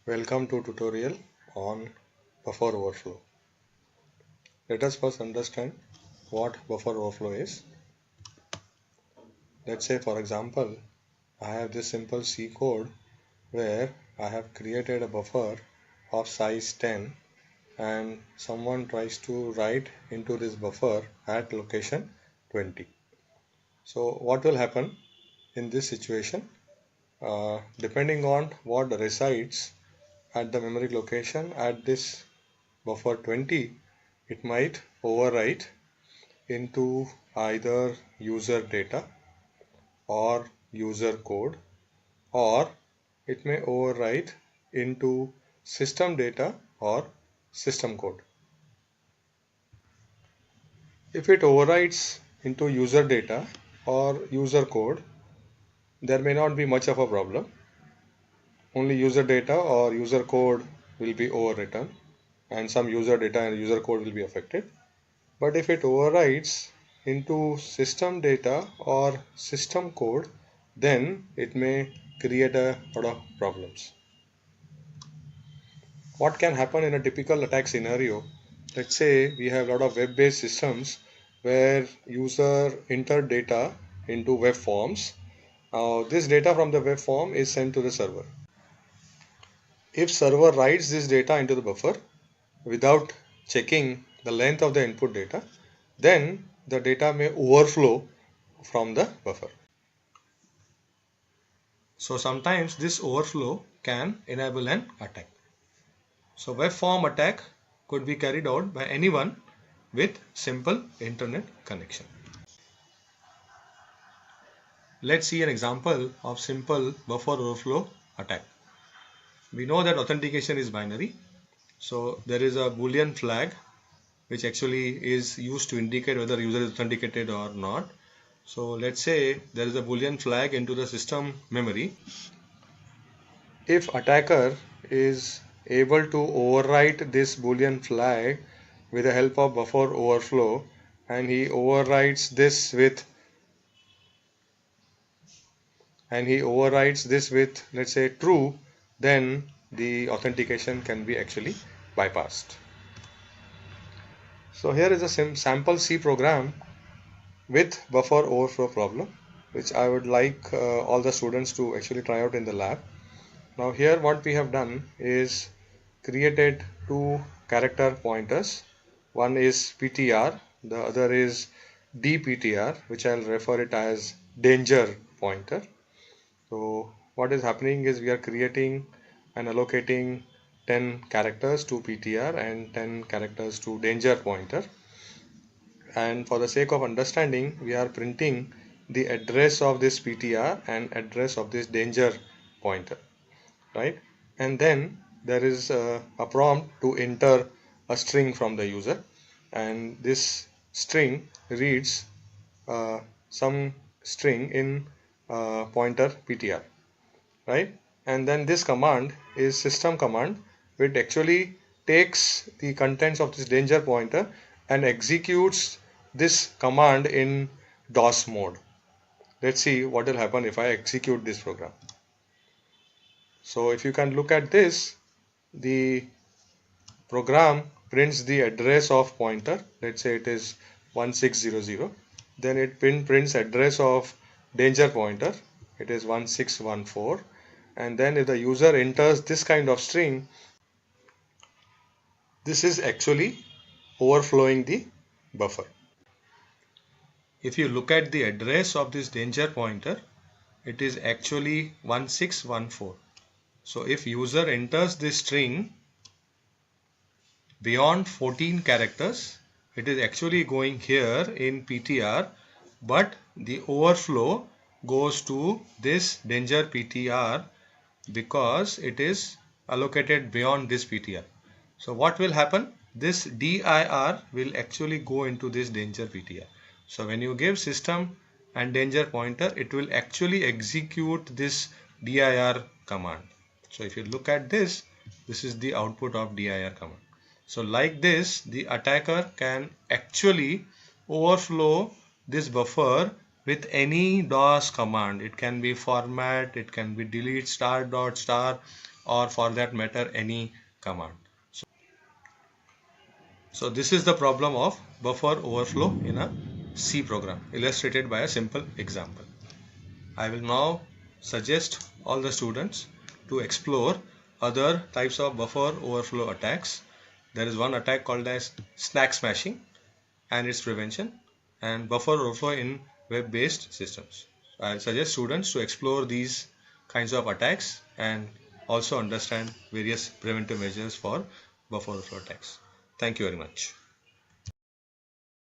Welcome to tutorial on buffer overflow. Let us first understand what buffer overflow is. Let's say for example, I have this simple C code where I have created a buffer of size 10 and someone tries to write into this buffer at location 20. So what will happen in this situation? Depending on what resides at the memory location at this buffer 20, it might overwrite into either user data or user code, or it may overwrite into system data or system code. If it overwrites into user data or user code, there may not be much of a problem. Only user data or user code will be overwritten and some user data and user code will be affected. But if it overwrites into system data or system code, then it may create a lot of problems. What can happen in a typical attack scenario? Let's say we have a lot of web-based systems where user enter data into web forms. This data from the web form is sent to the server. If server writes this data into the buffer without checking the length of the input data, then the data may overflow from the buffer. So sometimes this overflow can enable an attack. So web form attack could be carried out by anyone with simple internet connection. Let's see an example of simple buffer overflow attack. We know that authentication is binary. So there is a Boolean flag which actually is used to indicate whether user is authenticated or not. So let's say there is a Boolean flag into the system memory. If attacker is able to overwrite this Boolean flag with the help of buffer overflow, and he overwrites this with let's say true, then the authentication can be actually bypassed. So here is a sample C program with buffer overflow problem, which I would like all the students to actually try out in the lab. Now here what we have done is created two character pointers. One is PTR, the other is DPTR, which I'll refer it as danger pointer. So what is happening is we are creating and allocating 10 characters to PTR and 10 characters to danger pointer. And for the sake of understanding, we are printing the address of this PTR and address of this danger pointer, right? And then there is a prompt to enter a string from the user, and this string reads some string in pointer PTR, right? And then this command is system command, which actually takes the contents of this danger pointer and executes this command in DOS mode. Let's see what will happen if I execute this program. So if you can look at this, the program prints the address of pointer. Let's say it is 1600. Then it prints address of danger pointer. It is 1614. And then if the user enters this kind of string, this is actually overflowing the buffer. If you look at the address of this danger pointer, it is actually 1614. So if user enters this string beyond 14 characters, it is actually going here in PTR, but the overflow goes to this danger PTR because it is allocated beyond this PTR. So what will happen? This dir will actually go into this danger PTR. So when you give system and danger pointer, it will actually execute this dir command. So if you look at this, this is the output of dir command. So like this, the attacker can actually overflow this buffer with any DOS command. It can be format, it can be delete star dot star, or for that matter any command. So this is the problem of buffer overflow in a C program, illustrated by a simple example. I will now suggest all the students to explore other types of buffer overflow attacks. There is one attack called as snack smashing and its prevention, and buffer overflow in web-based systems. I'll suggest students to explore these kinds of attacks and also understand various preventive measures for buffer overflow attacks. Thank you very much.